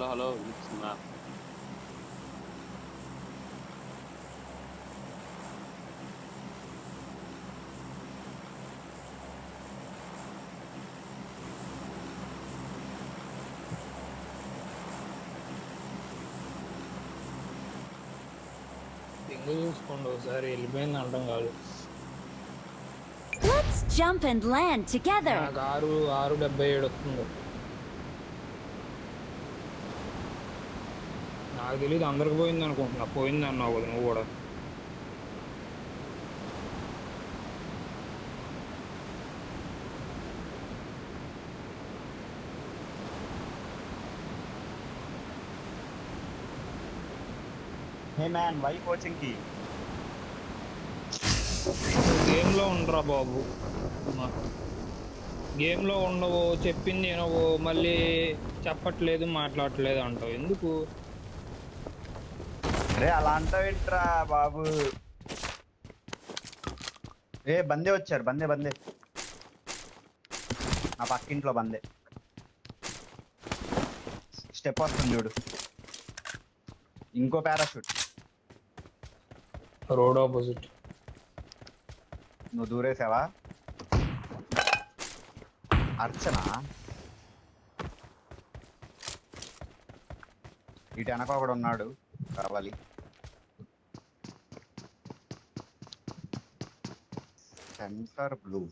Hello వినిపిస్తుందా? పింగు చూసుకోండి ఒకసారి వెళ్ళిపోయింది అంటాం కాదు. Let's jump and land together. నాకు 6:77 వస్తుంది. నాకు తెలియదు అందరికి పోయింది అనుకుంటున్నా. పోయింది అన్నావు కదా నువ్వు కూడా. Hey man, why coaching ki? Game లో ఉండరా బాబు. గేమ్ లో ఉండవు, చెప్పింది వినవు, మళ్ళీ చెప్పట్లేదు మాట్లాడట్లేదు అంటావు ఎందుకు? అరే అలా అంటావేంట్రా బాబు. బందే వచ్చారు, బందే నా పక్కింట్లో బందే. స్టెప్ వస్తుంది చూడు, ఇంకో పారాషూట్. Road opposite. నువ్వు దూరేసావా? అర్చన ఇటు వెనక ఒకడు ఉన్నాడు కావాలి. Centre blue.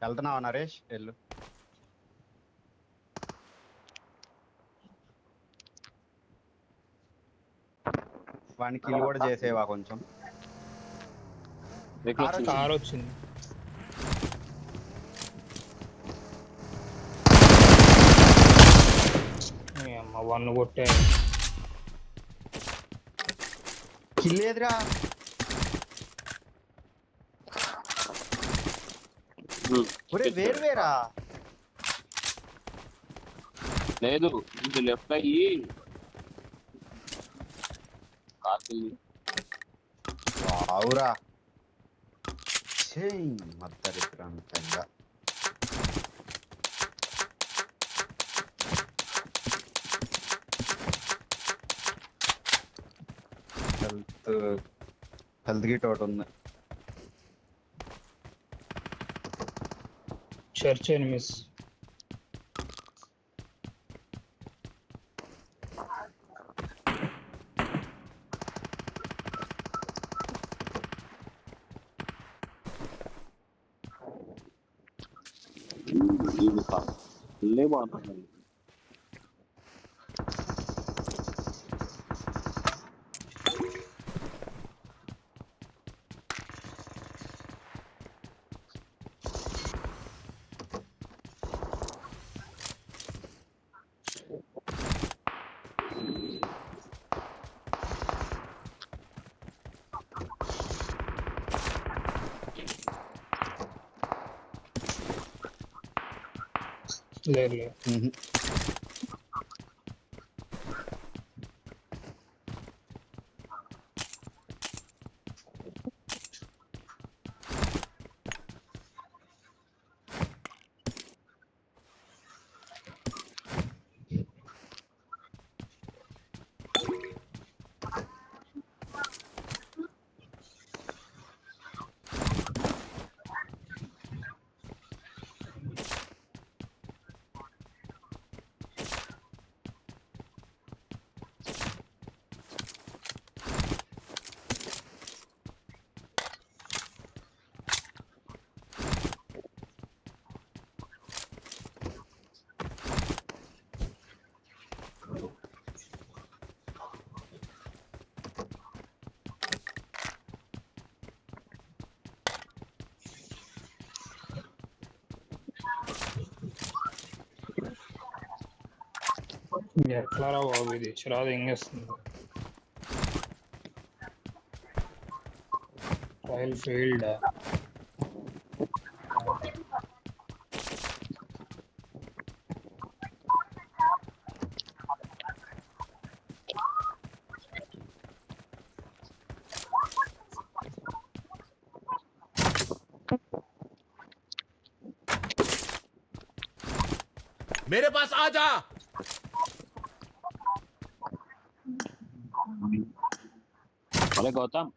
వెళ్తున్నావా నరేష్? వెళ్ళు. వాడిని కిల్ కూడా చేసేవా కొంచెం? కార్ వచ్చింది. అమ్మ వన్ను కొట్టే కిల్ ఏదిరా? ఒరే వేరువేరా? లేదు, ఇది లెఫ్ట్ అయ్యి కాకింది. అవురా మద్దరిద్రంగా. హెల్త్ కిట్ ఒకటి ఉంది. Church enemies. బాగుంటుంది. లేదు. ఎట్లారా బాబు ఇది చిరాదు ఎంగేస్తుంది. Trial failed. मेरे पास आ जा। అరే గౌతమ్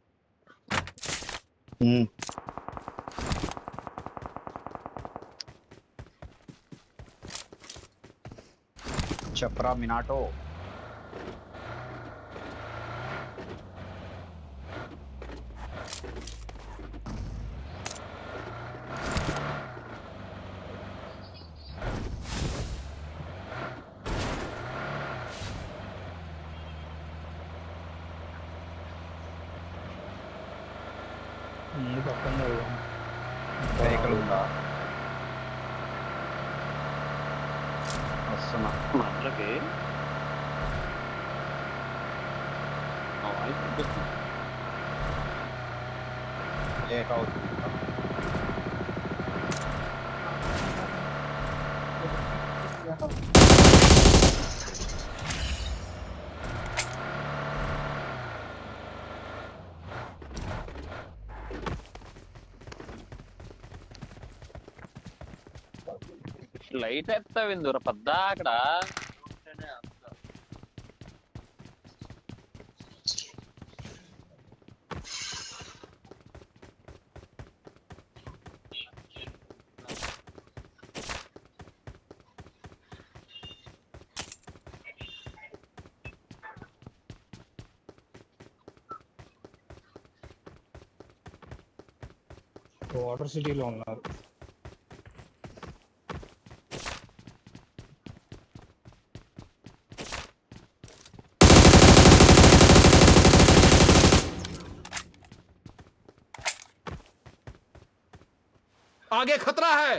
చెప్పరా మినాటో. ముందు పక్కన జరుగు. వెహికల్ ఉందా? వస్తున్నా. మనకి లేట్ అవుతుంది. లైట్ ఎత్తావు ఇందుర పెద్ద అక్కడ వాటర్ సిటీలో ఉన్నారు. आगे खतरा है।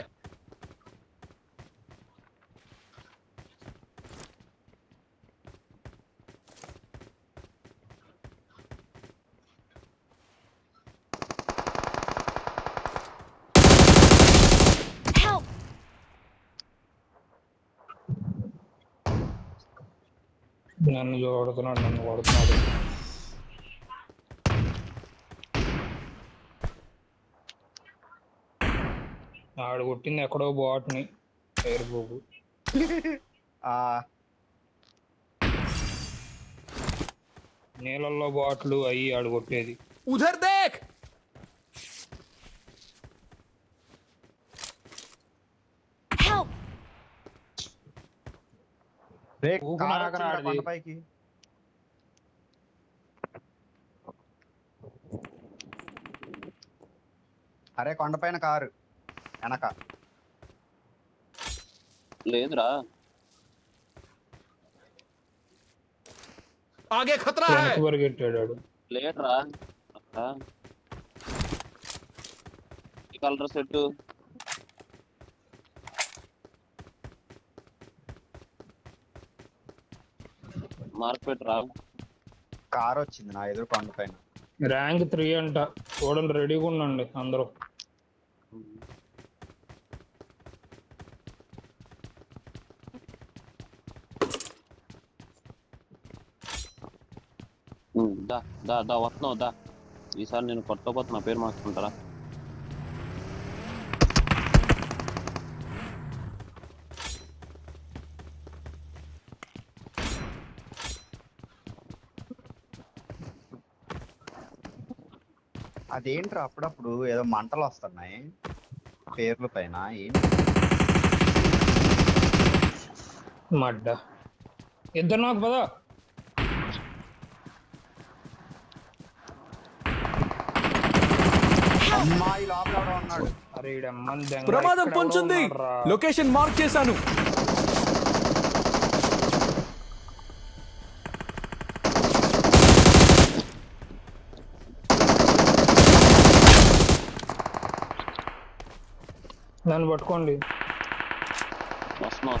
Help! నన్ను కొడుతున్నాడు, నన్ను కొడుతున్నాడు. ఆడు కొట్టింది ఎక్కడో బాట్ని ఎయిర్ పోగు. నీళ్ళల్లో బాట్లు అయ్యి ఆడు కొట్టేది. उधर देख। Help! ఊపిన ఆగరా ఆడిది. కొండపైకి. అరే కొండపైన కారు వెనక. లేదురా आगे खतरा है। వెనక్కి పరిగెట్టాడు ఆడు. లేదురా ఈ కలర్ సెట్ మార్కెట్ రా. కారు వచ్చింది నా ఎదురు కొండపైన. ర్యాంక్ 3 అంట. చూడండి, రెడీగా ఉండండి అందరూ. దా దా దా వస్తున్నావు దా. ఈసారి నేను కొట్టకపోతే నా పేరు మార్చుకుంటారా? అదేంట్రా అప్పుడప్పుడు ఏదో మంటలు వస్తున్నాయి పేర్ల పైన. ఏంటి మడ్డ ఇద్దరు నాకు పదా. అమ్మాయి లోపల ఎవడో ఉన్నాడు. అరే ఈడమ్మని దెంగ ప్రమాదం ఇక్కడ పొంచుంది. ఎవడో ఉన్నాడ్రా. లొకేషన్ మార్క్ చేశాను. నన్ను పట్టుకోండి. వస్తున్నా.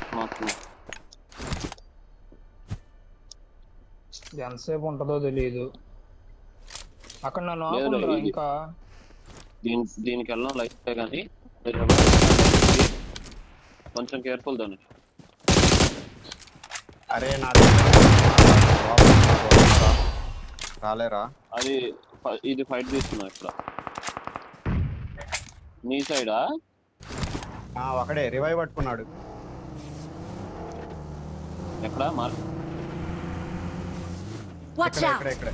ఎంతసేపు ఉంటుందో తెలియదు. అక్కడ నన్ను లేదు, ఆపుకుందిరా ఇది- ఇంకా. దీనికి వెళ్ళడం లైఫ్ కానీ కొంచెం కేర్ఫుల్ దాన్ని. అరే నా రాలేరా. అది ఇది ఫైట్ తీస్తున్నా ఇక్కడ నీ సైడా? ఒకడే రివైవ్ పట్టుకున్నాడు. ఎక్కడ మార్ Watch ఇక్కడ out! ఇక్కడ ఇక్కడ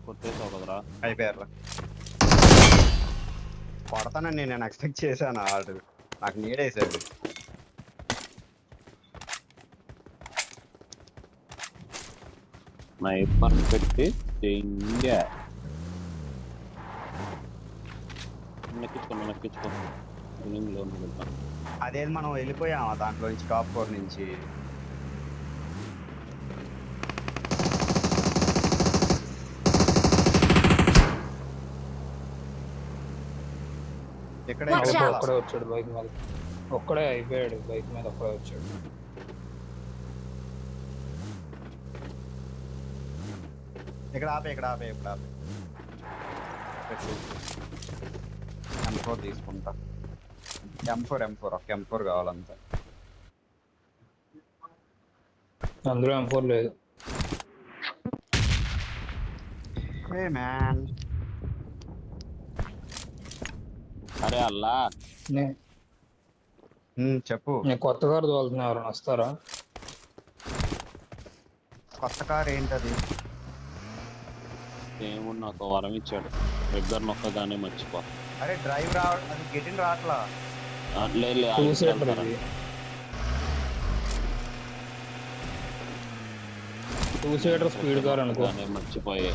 కొట్టేసావు కదరా. అయిపోయారు. కొడతానని నేను ఎక్స్పెక్ట్ చేశాను. వాడు నాకు నీడేసాడు. స్నైపర్ పెట్టి చెయ్య. నెక్కించుకో లో వెళ్తాం. అదేది మనం వెళ్ళిపోయామా దాంట్లో నుంచి టాప్ 4 నుంచి? ఇక్కడ Watch ఇక్కడ out. ఒక్కడే వచ్చాడు బైక్ మీద. ఒక్కడే అయిపోయాడు బైక్ మీద, ఒక్కడే వచ్చాడు. ఇక్కడ ఆపే M4 తీసుకుంటా. M4 ఒక M4 కావాలంతా. అందులో M4 లేదు. హే మ్యాన్, అరే అల్లా చెప్పు. నేను కొత్త కారు తోలుతున్నా, ఎవరైనా వస్తారా? కొత్త కార్ ఏంటది? ఏముంది, నాకు వరం ఇచ్చాడు. రెగ్యులర్ నొక్కదాన్ని మర్చిపో. అరే డ్రైవ్ అది గెటిన్ రావట్లా. లేదు 2 సీటర్ ఇది. 2 సీటర్ స్పీడ్ కార్ అనుకో. దాన్ని మర్చిపోయే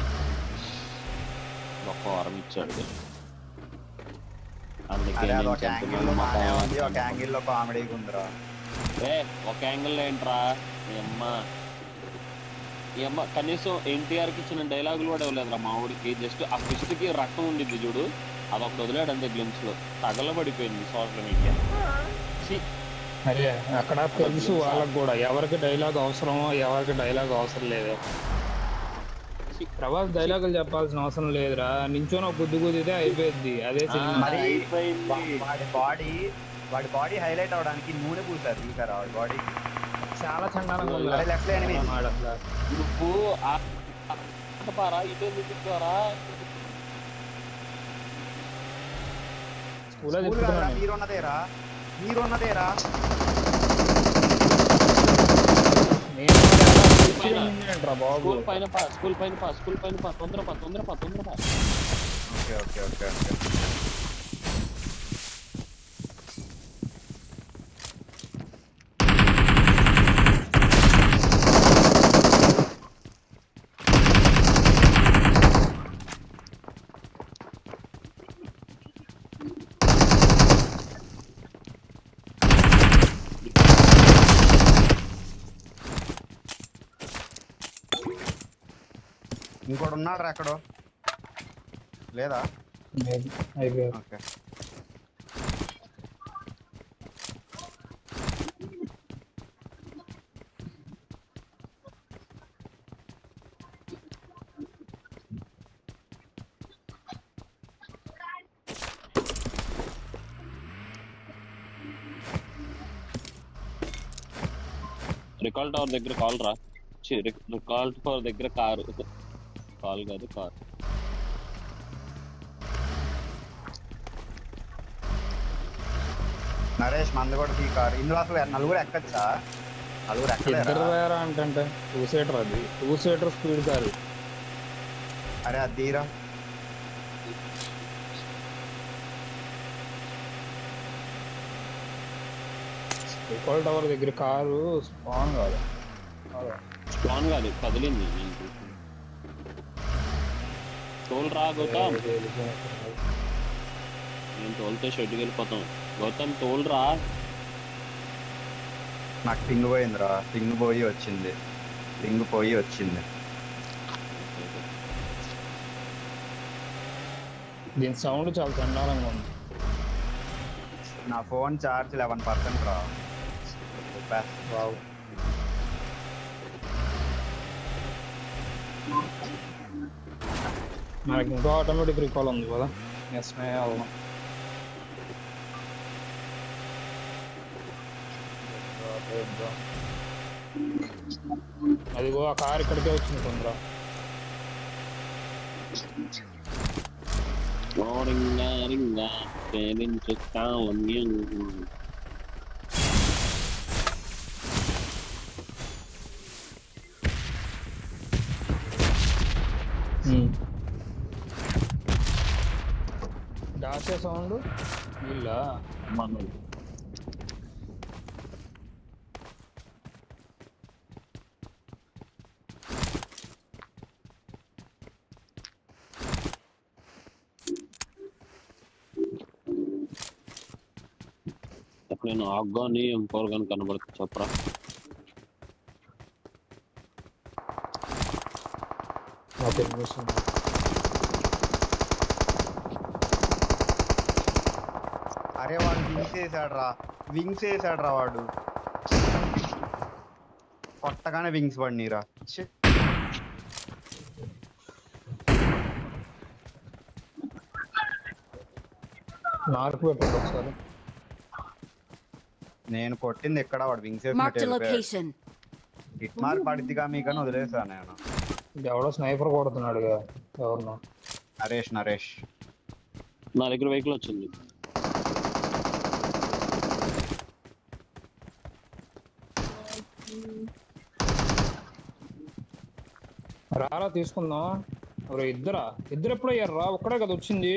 ఒక్క వరం ఇచ్చాడు. అందుకే అరే అది నేను ఒక యాంగిల్ లో బాగానే ఉంది, ఒక యాంగిల్ లో కామెడీగా ఉందిరా. ఒక యాంగిల్ ఏంట్రా ఈ అమ్మ కనీసం ఎన్టీఆర్ కి ఇచ్చిన డైలాగులు కూడా ఇవ్వలేదురా మా ఊరికి. జస్ట్ ఆ ఫిస్ట్ కి రక్తం ఉండిద్ది చూడు, అదొకటి వదిలేడు అంతే. గ్లిమ్స్ లో తగలబడిపోయింది సోషల్ మీడియా. అరే అక్కడ తెలుసు వాళ్ళకి కూడా ఎవరికి డైలాగ్ అవసరమో ఎవరికి డైలాగ్ అవసరం లేదు. ప్రభాస్ డైలాగులు చెప్పాల్సిన అవసరం లేదురా, నించోని ఒక గుద్దు గుద్దితే అయిపోయింది. అదే సినిమా. మరి వాడి బాడీ హైలైట్ అవడానికి నూనె పూసారు చూసారా వాడి బాడీ. చాలా చండాలంగా ఉంది. అరే లెఫ్ట్ ఎనిమి. నువ్వు పారా ఇదే ద్వారా స్కూల్లో మీరున్నదేరా స్కూల్ పైన తొందర పా. ఓకే. ఇంకోటి ఉన్నాడు ఎక్కడో లేదా? అయిపోయారు. ఓకే. రికాల్ టవర్ దగ్గర కాల్ రా. రికాల్ టవర్ దగ్గర కారు కాల్ కాదు కార్. నరేష్ మంది కూడా ఈ కారు. ఇందులో అసలు నలుగురు ఎక్కచ్చా? నలుగురు ఇద్దరు ఎక్కలేరా? వేరా అంటే 2 సీటర్ అది. 2 సీటర్ స్పీడ్ కారు. అరే అది తీరా. రికాల్ టవర్ దగ్గర కారు స్పాన్ కాదు. స్పాన్ కాదు, కదిలింది. టోల్ రా గౌతమ్. నేను తోలితే షెడ్కి వెళ్ళిపోతాం. గౌతమ్ టోల్ రా. నాకు పింగ్ పోయిందిరా. పింగ్ పోయి వచ్చింది. దీని సౌండ్ చాలా చండాలంగా ఉంది. నా ఫోన్ ఛార్జ్ 11% రా. వావ్. మనకి ఇంకో ఆటోమేటిక్ రికాల్ ఉంది కదా, ఎస్మే అవును. అదిగో ఆ కార్ ఇక్కడికే వచ్చింది తొందర. రింగా రింగా ప్రేమించు కావన్యం. దాసే సౌండ్ వీళ్ళ మనం నేను ఆగ్గాని ఇంకోరు కానీ కనబడుతుంది చెప్పరా. ఓకే అరే వాడు వింగ్స్ వేసాడు రా వాడు. కొట్టగానే వింగ్స్ పడినీరా. నాలుగు పెట్టండి ఒకసారి. నేను కొట్టింది ఎక్కడ వాడు వింగ్స్ Marked a వేసినట్టు location. హిట్ మార్క్ పడిద్దిగా మీకని వదిలేసా నేను. ఎవడో స్నైపర్ కొడుతున్నాడుగా ఎవరినో. నరేష్ నా దగ్గర వెహికల్ వచ్చింది. రారా తీసుకుందాం. ఇద్దరు ఎప్పుడు అయ్యారు రా, ఒక్కడే కదా వచ్చింది.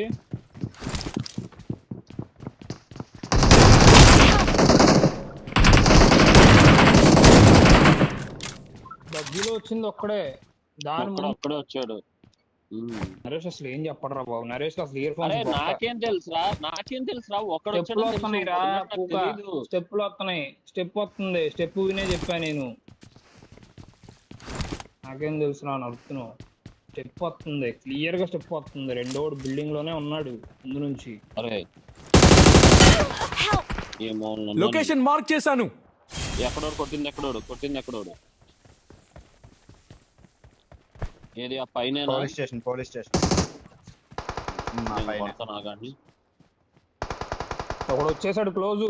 బజ్జీలో వచ్చింది ఒక్కడే. దాని అక్కడే వచ్చాడు. నరేష్ అసలు ఏం చెప్పడరా బాబు. నరేష్ అసలు ఇయర్ ఫోన్స్ నాకేం తెలుసురా ఒక్కడ స్టెప్లు వస్తున్నాయి రా. స్టెప్లు వస్తున్నాయి. స్టెప్ వస్తుంది. స్టెప్ వినే చెప్పా నేను. నాకేం తెలుసురా నడుపుతున్నావు. స్టెప్ వస్తుంది, క్లియర్ గా స్టెప్ వస్తుంది. రెండోడు బిల్డింగ్ లోనే ఉన్నాడు ముందు నుంచి. అరే ఏమో లొకేషన్ మార్క్ చేశాను. ఎక్కడోడు కొట్టింది ఎక్కడోడు ఏది ఆ పైన పోలీస్ స్టేషన్ కానీ ఒకడు వచ్చేసాడు క్లోజు.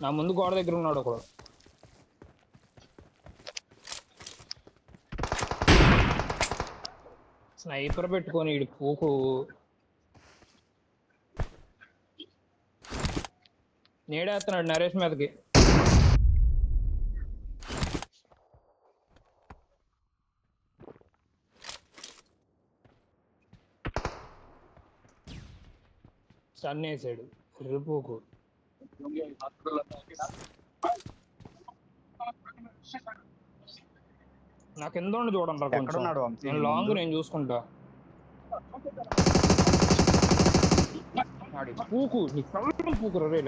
నా ముందు గోడ దగ్గర ఉన్నాడు ఒకడు. స్నైపర్ పెట్టుకొని ఇడు పూకు. నేడేస్తున్నాడు నరేష్ మీదకి. సన్ వేసాడు రిపోకు. నాకు ఎంత ఉండి చూడండి రా కొంచెం. నేను లాంగ్ నేను చూసుకుంటా. పూకు నీ కళ్ళు పూకురా రే.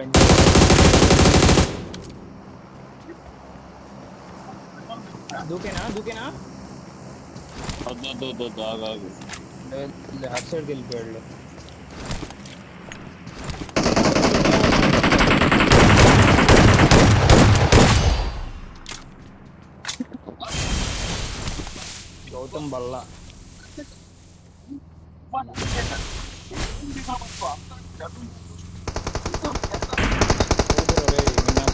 దూకేనా హర్ సైడ్కి వెళ్ళిపోయాడు. గౌతమ్ బల్లా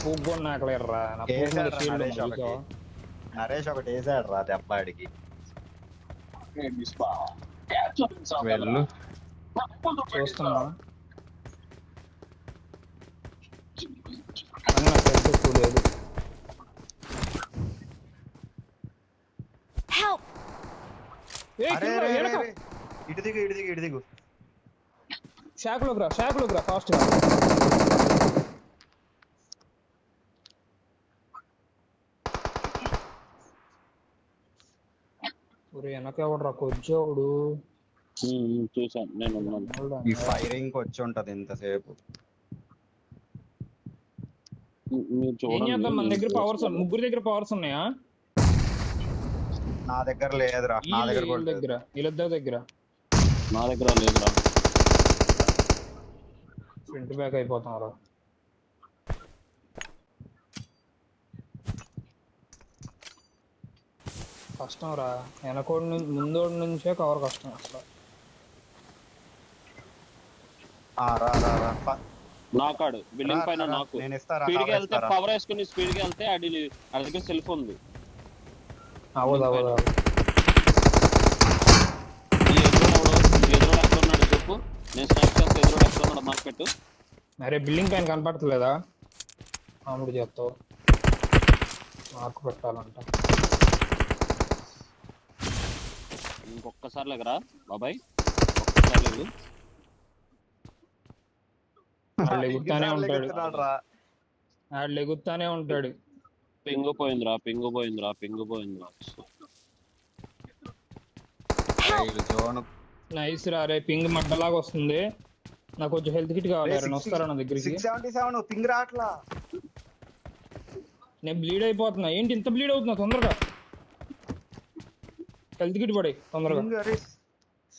పూగ్గు నాకలేర్రా. నరేష్ ఒకటి వేసాడు రా దెబ్బాడికి. వెళ్ళు చూస్తున్నా. లేదు Help! ఇటు దిగు. షాకులోకి రా ఫాస్ట్ గా. వెనకెవడరా కొజ్జోడు. చూసాను నేను. ఈ ఫైరింగ్ వచ్చి ఉంటది ఇంతసేపు. ఏం చేద్దాం, మన దగ్గర పవర్స్ ముగ్గురు దగ్గర పవర్స్ ఉన్నాయా? నా దగ్గర లేదురా. వీళ్ళిద్దరి దగ్గర నా దగ్గర లేదురా. ఫ్రంట్ బ్యాక్ అయిపోతాం రా. కష్టం రా. వెనకోడి నుంచి ముందోడి నుంచే కవర్ కష్టం అసలు. నాకాడు బిల్డింగ్ పైన నాకు స్పీడ్ గా వెళ్తే పవర్ వేసుకుని స్పీడ్ గా వెళ్తే అది దగ్గర సెల్ ఫోన్ ఉంది. నేను స్నాప్ చేస్తే ఎదురు వస్తున్నాడు మార్కెట్. అరే బిల్డింగ్ పైన కనపడతలేదా? మామూలు చేస్తావు మార్కు పెట్టాలంట. ఇంకొక్కసారి లేకరా బాబాయ్, ఒక్కసారి లేదు. ఆడు ఎగురుతానే ఉంటాడు, ఎగురుతున్నాడు రా. ఆడు ఎగురుతానే ఉంటాడు. పింగు పోయిందిరా, పింగు పోయిందిరా, పింగు పోయిందిరా. జోన్ నైస్ రా. రే పింగ్ మడ్డలాగా వస్తుంది. నాకు కొంచెం హెల్త్ కిట్ కావాలి. ఎవరైనా వస్తారా నా దగ్గరికి? 677 పింగ్ రాట్లా. నేను బ్లీడ్ అయిపోతున్నా. ఏంటి ఇంత బ్లీడ్ అవుతున్నా? తొందరగా హెల్త్ కిట్ పడే తొందరగా.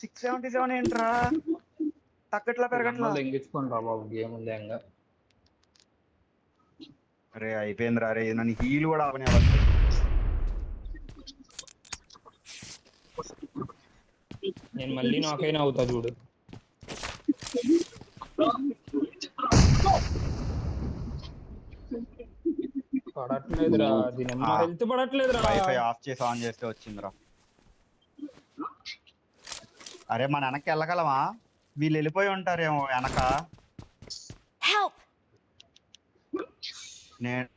677 ఏంట్రా తగ్గట్లా పెరగట్లా. ఎంగించుకోండి రా బాబు, గేమ్ ఉంది ఇంకా. అరే అయిపోయిందిరా. అరే నన్ను హీల్ కూడా అవని అవ్వట్లేదు. నేను మళ్ళీ నాకైనా అవుతా చూడు. పడట్లేదురా, దీని హెల్త్ పడట్లేదురా. వైఫై ఆఫ్ చేసి ఆన్ చేస్తే వచ్చిందిరా. అరే మన వెనక్కి వెళ్ళగలమా? వీళ్ళు వెళ్ళిపోయి ఉంటారేమో వెనక. Help! నేను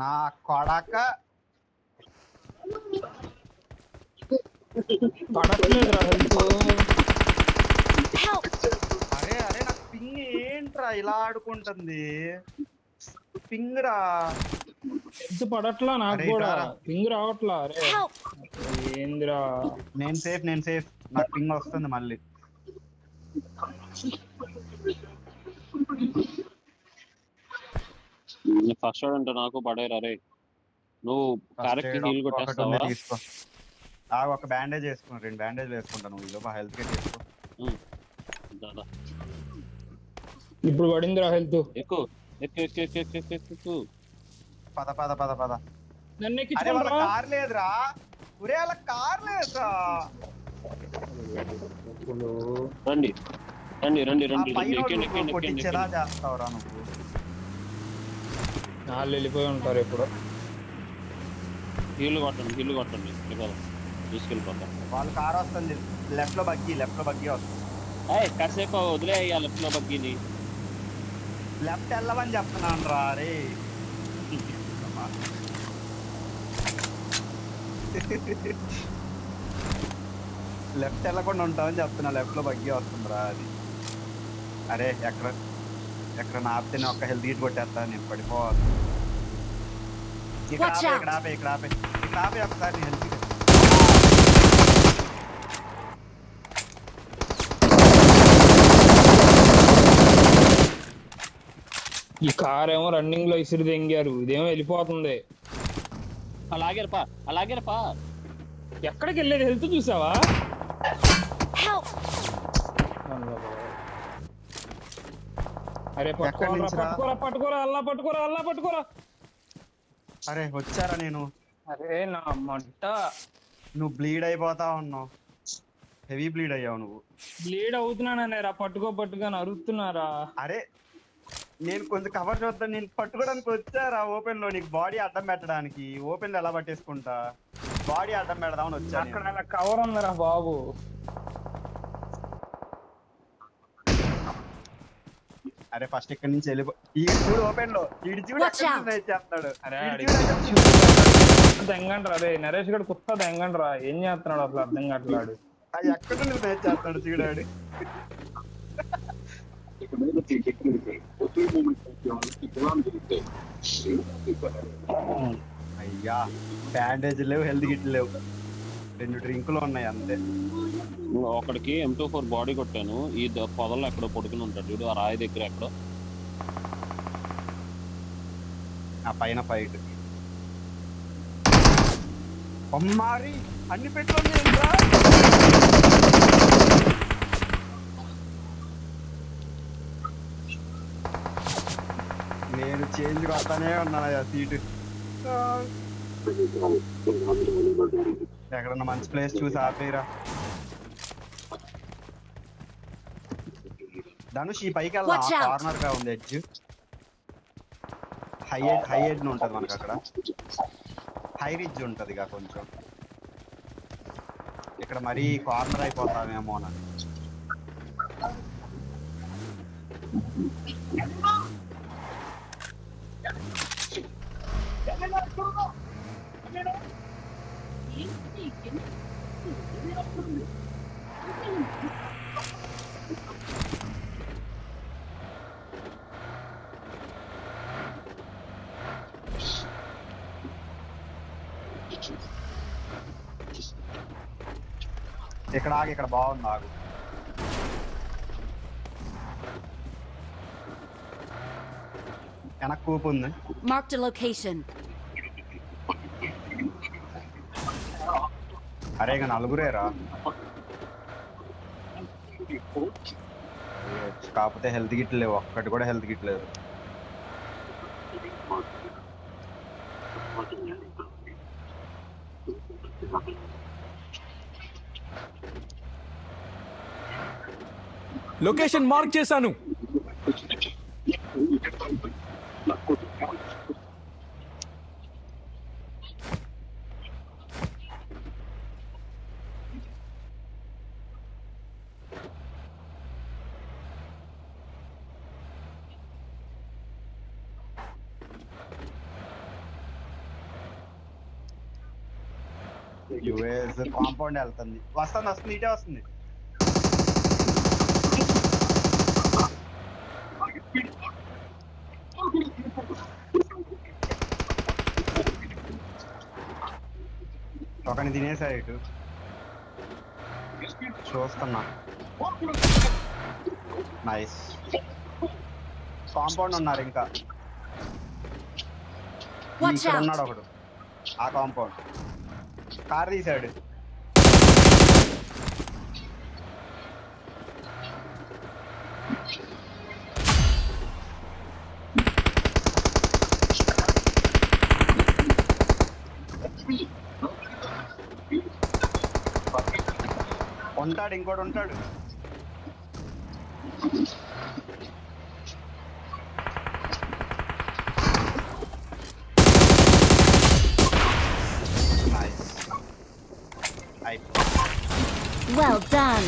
నా కొడక పడట్లేదురా హెల్త్. Help! అరే అరే నాకు పింగ్ ఏంట్రా ఇలా ఆడుకుంటుంది? పింగ్ రా. హెల్త్ పడట్లా నాకు అరే కూడా. ఇట్రా. పింగ్ రావట్లా. అరే Help! ఏందిరా? నేను సేఫ్. నాకు పింగ్ వస్తుంది మళ్ళీ. ఫస్ట్ ఎయిడ్ అంటే నాకు పడేరా రే. నువ్వు కరెక్ట్ హీల్ ఒకటి కొట్టేస్తావా? ఉంది, తీసుకో. ఒక బ్యాండేజ్ వేసుకుని 2 బ్యాండేజ్ వేసుకుంటాను. నువ్వు ఈలోపు హెల్త్ కిట్ తీసుకో. దాదా ఇప్పుడు పడిందిరా హెల్త్. ఎక్కువ ఎక్కువ ఎక్కువ ఎక్కువ ఎక్కువ ఎక్కువ ఎక్కువ. పద పద పద పద. నన్ను అరే ఎక్కించుకోండి వాళ్ళ రా. కార్ లేదురా. ఒరే వాళ్ళ కార్ లేదురా. రండి రండి రండి ఆ రండి పైన ఎక్కండి ఎక్కండి కొట్టించేలా ఎక్కండి. చేస్తావురా నువ్వు. వాళ్ళు వెళ్ళిపోయి ఉంటారు ఎప్పుడు. హీల్ కొట్టండి ఇక్కడ తీసుకెళ్ళిపోతాం. వాళ్ళ కార్ వస్తుంది. లెఫ్ట్ లో బగ్గి వస్తుంది. కాసేపు వదిలే లెఫ్ట్ లో బగ్గీని. లెఫ్ట్ వెళ్ళమని చెప్తున్నాను రా. రే లెఫ్ట్ వెళ్ళకుండా ఉంటామని చెప్తున్నా. లెఫ్ట్ లో బగ్గి వస్తుంది రా అది. అరే ఎక్కడ ఆపితే నేను ఒక్క హెల్త్ గిట్ కొట్టేస్తా. నేను పడిపోవాలి. Watch out. ఇక్కడ ఆపే ఒకసారి నేను హెల్త్ గిట్. ఈ కార్ ఏమో రన్నింగ్ లో ఇసురు తెంగారు. ఇదేమో వెళ్ళిపోతుంది. అలాగే పా. ఎక్కడికి వెళ్ళేది? హెల్త్ చూసావా? Help! అరే ఎక్కడి నుంచిరా? పట్టుకోరా. అరే వచ్చారా నేను? అరే నా మంట. నువ్వు బ్లీడ్ అయిపోతా ఉన్నావు. హెవీ బ్లీడ్ అయ్యావు నువ్వు. బ్లీడ్ అవుతున్నానరా. పట్టుకోని అరుస్తున్నారా? అరే నేను కొంచెం కవర్ చూద్దాం. నేను పట్టుకోవడానికి వచ్చారా ఓపెన్ లో. నీకు బాడీ అడ్డం పెట్టడానికి. ఓపెన్ లో ఎలా పట్టేసుకుంటా? బాడీ అడ్డం పెడదామని వచ్చా నేను. అక్కడ అలా కవర్ ఉందరా బాబు. అరే ఫస్ట్ ఇక్కడ నుంచి వెళ్ళిపో. ఈ చూడు ఓపెన్ లో. ఈడు చూడు Watch out. చేస్తాడు. అరే ఈడు ఆడికి చూడు దెంగండ్రా. అరే నరేష్ గడు కుత్త దెంగండ్రా. ఏం చేస్తున్నాడు అసలు అర్థం కావట్లేడు. అది ఎక్కడ నుంచి మ్యాచ్ చేస్తాడు చూడాడు. అయ్యా బ్యాండేజ్ లేవు, హెల్త్ కిట్ లేవు. 2 డ్రింకులు ఉన్నాయి అంతే. ఒకడికి M24 బాడీ కొట్టాను. ఈ పొదల్లో ఎక్కడో పడుకుని ఉంటాడు చూడు, ఆ రాయి దగ్గర ఎక్కడో. ఆ పైన ఫైట్. అమ్మారి అన్ని పెట్టుకోండి. నేను చేంజ్ కొడతానే ఉన్నాను ఆ సీటు. ఎక్కడన్నా మంచి ప్లేస్ చూసి ఆపేరా. ధనుష్ ఈ పైకి వెళ్దాం. Watch out. కార్నర్ గా ఉంది ఎడ్జ్. హై ఎడ్జ్ ఉంటది మనకు అక్కడ. హై రిడ్జ్ ఉంటది కొంచెం. ఇక్కడ మరీ కార్నర్ అయిపోతామేమో అని. ఇక్కడ ఆగి, ఇక్కడ బాగుంది ఆగు. వెనక్కి కూపు ఉంది. Marked a location. అరే ఇక నలుగురేరా, కాకపోతే హెల్త్ కిట్ లేవు, ఒక్కటి కూడా హెల్త్ కిట్ లేదు. లొకేషన్ మార్క్ చేశాను. యుఎస్ కాంపౌండ్ వెళ్తుంది. వస్తుంది ఇటే వస్తుంది. ఒకని తినేసా ఇటు చూస్తున్నా. నైస్. కాంపౌండ్ ఉన్నారు ఇంకా. Watch ఇక్కడ out. ఉన్నాడు ఒకడు ఆ కాంపౌండ్. కార్ తీసాడు. ఉంటాడు, ఇంకోటి ఉంటాడు. నైస్. Well done.